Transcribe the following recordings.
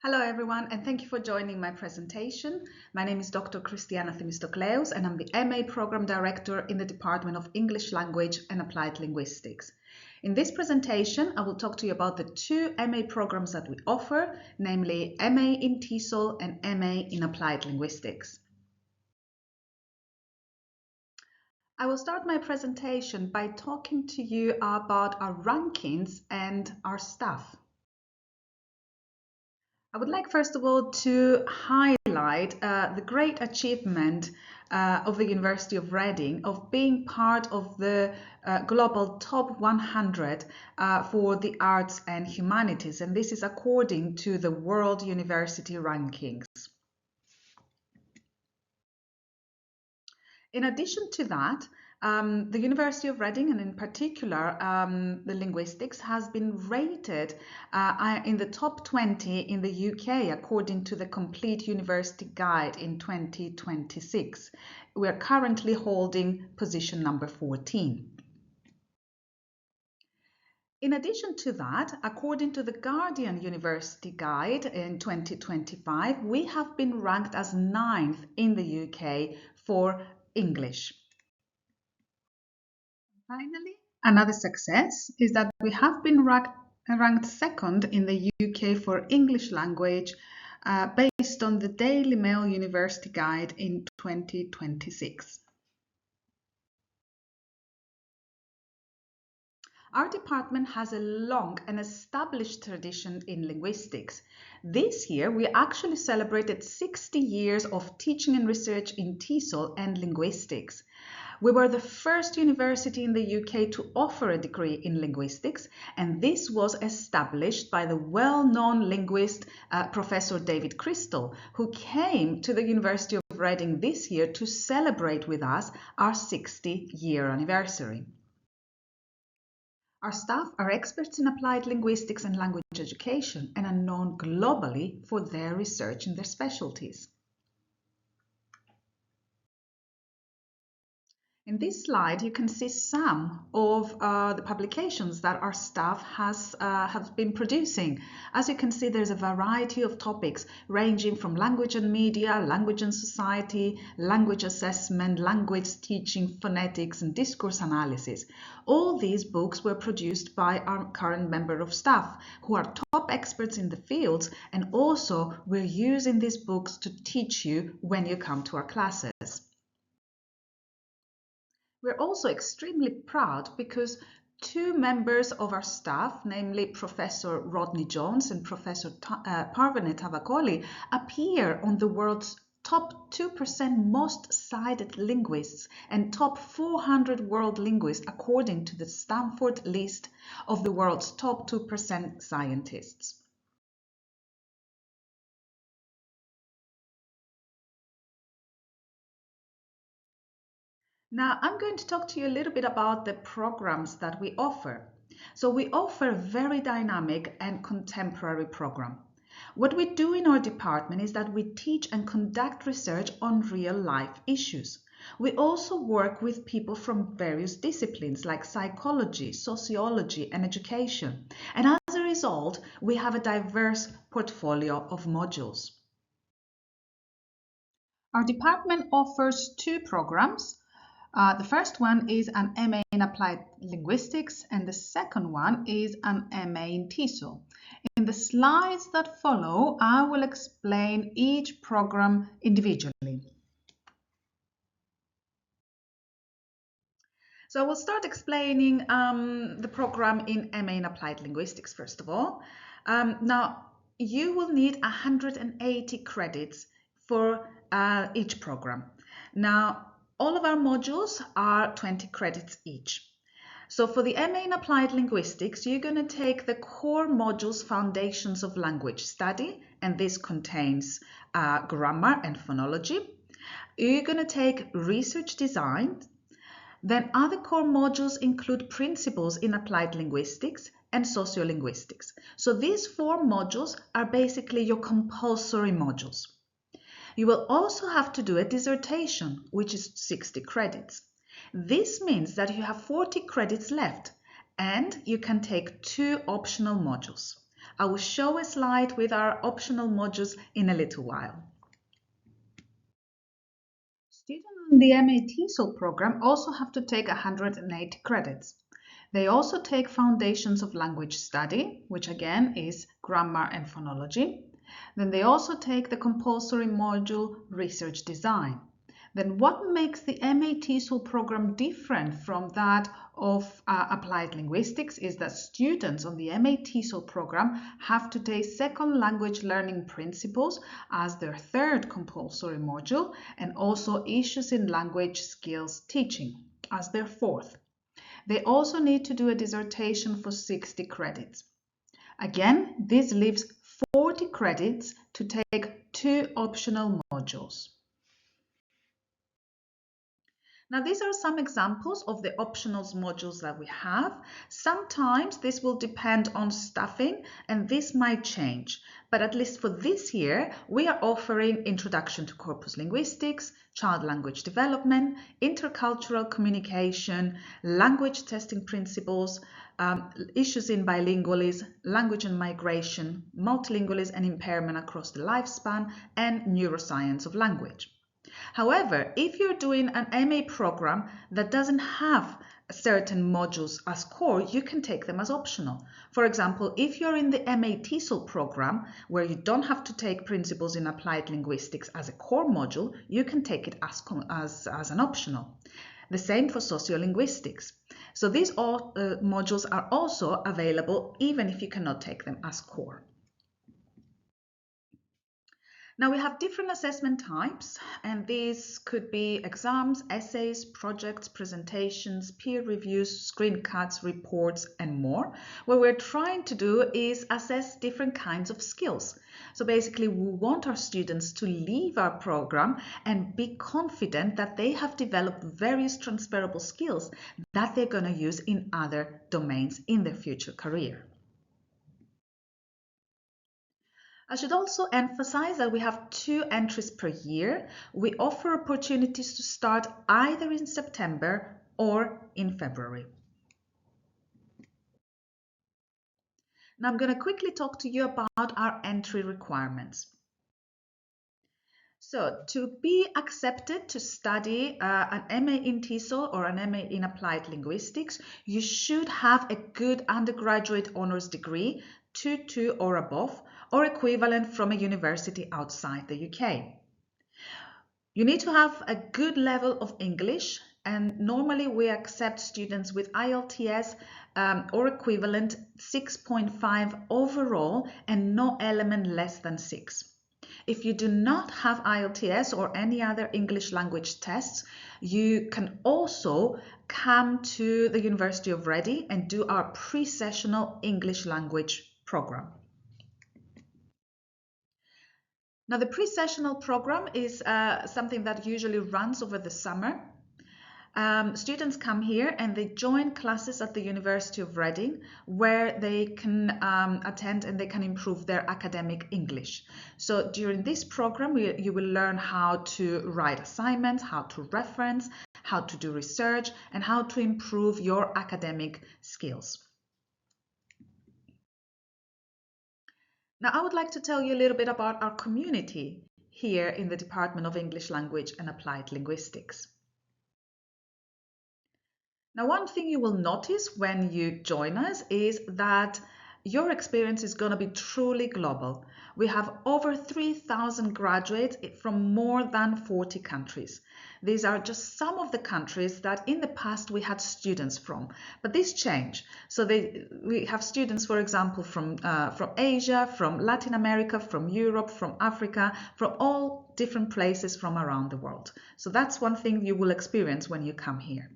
Hello everyone, and thank you for joining my presentation. My name is Dr. Christiana Themistocleous, and I'm the MA Program Director in the Department of English Language and Applied Linguistics. In this presentation, I will talk to you about the two MA programs that we offer, namely MA in TESOL and MA in Applied Linguistics. I will start my presentation by talking to you about our rankings and our staff. I would like, first of all, to highlight the great achievement of the University of Reading of being part of the global top 100 for the arts and humanities, and this is according to the World University Rankings. In addition to that, the University of Reading, and in particular the Linguistics, has been rated in the top 20 in the UK according to the Complete University Guide in 2026. We are currently holding position number 14. In addition to that, according to the Guardian University Guide in 2025, we have been ranked as 9th in the UK for English. Finally, another success is that we have been ranked second in the UK for English language based on the Daily Mail University Guide in 2026. Our department has a long and established tradition in linguistics. This year, we actually celebrated 60 years of teaching and research in TESOL and linguistics. We were the first university in the UK to offer a degree in linguistics, and this was established by the well-known linguist Professor David Crystal, who came to the University of Reading this year to celebrate with us our 60-year anniversary. Our staff are experts in applied linguistics and language education and are known globally for their research in their specialties. In this slide, you can see some of the publications that our staff has been producing. As you can see, there's a variety of topics ranging from language and media, language and society, language assessment, language teaching, phonetics, and discourse analysis. All these books were produced by our current member of staff, who are top experts in the fields, and also we're using these books to teach you when you come to our classes. We're also extremely proud because two members of our staff, namely Professor Rodney Jones and Professor Parvene Tavakoli, appear on the world's top 2% most cited linguists and top 400 world linguists according to the Stanford list of the world's top 2% scientists. Now, I'm going to talk to you a little bit about the programs that we offer. So we offer a very dynamic and contemporary program. What we do in our department is that we teach and conduct research on real-life issues. We also work with people from various disciplines like psychology, sociology, and education. And as a result, we have a diverse portfolio of modules. Our department offers two programs. The first one is an MA in Applied Linguistics, and the second one is an MA in TESOL. In the slides that follow, I will explain each program individually. So I will start explaining the program in MA in Applied Linguistics first of all. Now, you will need 180 credits for each program. Now, all of our modules are 20 credits each. So for the MA in Applied Linguistics, you're going to take the core modules Foundations of Language Study, and this contains grammar and phonology. You're going to take Research Design. Then other core modules include Principles in Applied Linguistics and Sociolinguistics. So these four modules are basically your compulsory modules. You will also have to do a dissertation, which is 60 credits. This means that you have 40 credits left, and you can take two optional modules. I will show a slide with our optional modules in a little while. Students in the MA TESOL program also have to take 180 credits. They also take Foundations of Language Study, which again is grammar and phonology. Then they also take the compulsory module Research Design. Then what makes the MA TESOL program different from that of Applied Linguistics is that students on the MA TESOL program have to take Second Language Learning Principles as their third compulsory module and also Issues in Language Skills Teaching as their fourth. They also need to do a dissertation for 60 credits. Again, this leaves 40 credits to take 2 optional modules. Now, these are some examples of the optionals modules that we have. Sometimes this will depend on staffing and this might change. But at least for this year, we are offering Introduction to Corpus Linguistics, Child Language Development, Intercultural Communication, Language Testing Principles, Issues in Bilingualism, Language and Migration, Multilingualism and Impairment Across the Lifespan, and Neuroscience of Language. However, if you're doing an MA program that doesn't have certain modules as core, you can take them as optional. For example, if you're in the MA TESOL program, where you don't have to take Principles in Applied Linguistics as a core module, you can take it as an optional. The same for sociolinguistics. So these modules are also available even if you cannot take them as core. Now we have different assessment types, and these could be exams, essays, projects, presentations, peer reviews, screencasts, reports, and more. What we're trying to do is assess different kinds of skills. So basically, we want our students to leave our program and be confident that they have developed various transferable skills that they're going to use in other domains in their future career. I should also emphasize that we have 2 entries per year. We offer opportunities to start either in September or in February. Now I'm going to quickly talk to you about our entry requirements. So to be accepted to study an MA in TESOL or an MA in Applied Linguistics, you should have a good undergraduate honours degree, 2.2 or above, or equivalent from a university outside the UK. You need to have a good level of English, and normally we accept students with IELTS or equivalent 6.5 overall and no element less than 6. If you do not have IELTS or any other English language tests, you can also come to the University of Reading and do our pre-sessional English language program. Now, the pre-sessional program is something that usually runs over the summer. Students come here and they join classes at the University of Reading where they can attend and they can improve their academic English. So during this program, you will learn how to write assignments, how to reference, how to do research, and how to improve your academic skills. Now, I would like to tell you a little bit about our community here in the Department of English Language and Applied Linguistics. Now, one thing you will notice when you join us is that your experience is going to be truly global. We have over 3,000 graduates from more than 40 countries. These are just some of the countries that in the past we had students from, but this changed. So we have students, for example, from Asia, from Latin America, from Europe, from Africa, from all different places from around the world. So that's one thing you will experience when you come here.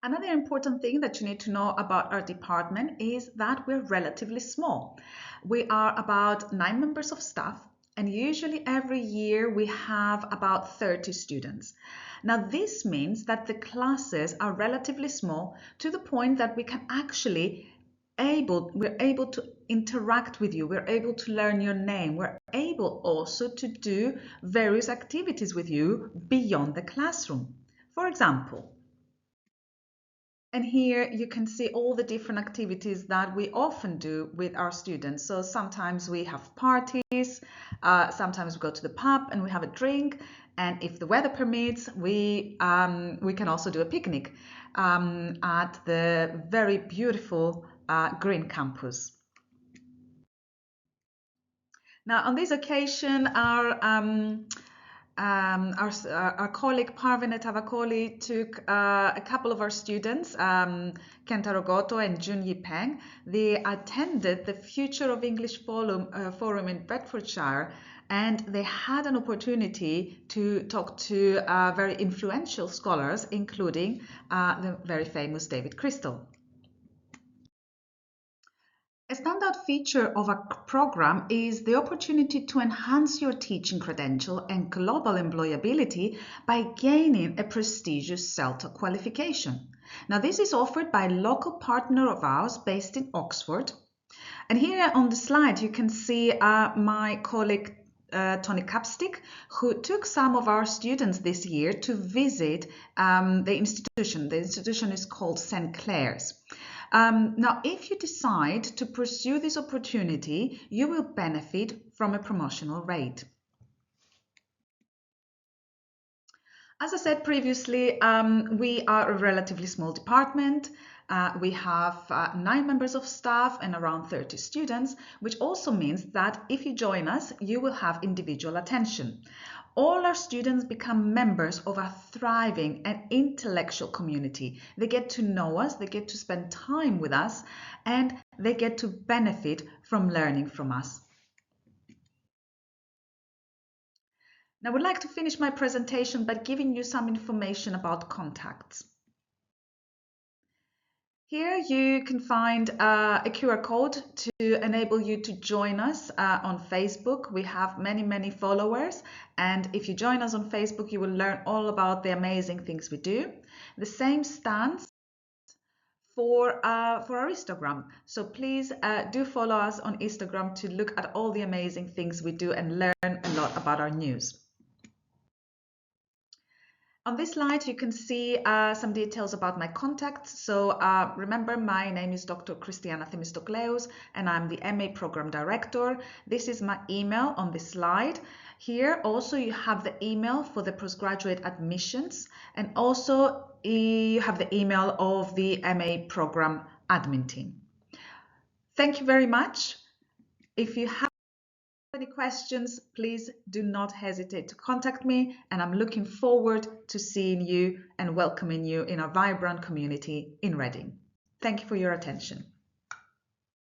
Another important thing that you need to know about our department is that we're relatively small. We are about 9 members of staff, and usually every year we have about 30 students. Now this means that the classes are relatively small to the point that we can actually we're able to interact with you, we're able to learn your name, we're able also to do various activities with you beyond the classroom. For example, And here you can see all the different activities that we often do with our students. So sometimes we have parties, sometimes we go to the pub and we have a drink, and if the weather permits, we can also do a picnic at the very beautiful green campus. Now, on this occasion, our colleague Parvin Tavakoli took a couple of our students, Kentaro Goto and Junyi Peng. They attended the Future of English Forum in Bedfordshire, and they had an opportunity to talk to very influential scholars, including the very famous David Crystal. A standout feature of a program is the opportunity to enhance your teaching credential and global employability by gaining a prestigious CELTA qualification. Now, this is offered by a local partner of ours based in Oxford. And here on the slide, you can see my colleague Tony Capstick, who took some of our students this year to visit the institution. The institution is called St. Clair's. Now, if you decide to pursue this opportunity, you will benefit from a promotional rate. As I said previously, we are a relatively small department. We have 9 members of staff and around 30 students, which also means that if you join us, you will have individual attention. All our students become members of a thriving and intellectual community. They get to know us, they get to spend time with us, and they get to benefit from learning from us. Now, I would like to finish my presentation by giving you some information about contacts. Here you can find a QR code to enable you to join us on Facebook. We have many followers, and if you join us on Facebook, you will learn all about the amazing things we do. The same stands for our Instagram. So please do follow us on Instagram to look at all the amazing things we do and learn a lot about our news. On this slide, you can see some details about my contacts. So remember, my name is Dr. Christiana Themistocleous, and I'm the MA Program Director. This is my email on this slide. Here also you have the email for the postgraduate admissions, and also you have the email of the MA Program admin team. Thank you very much. If you have any questions, please do not hesitate to contact me, and I'm looking forward to seeing you and welcoming you in our vibrant community in Reading. Thank you for your attention.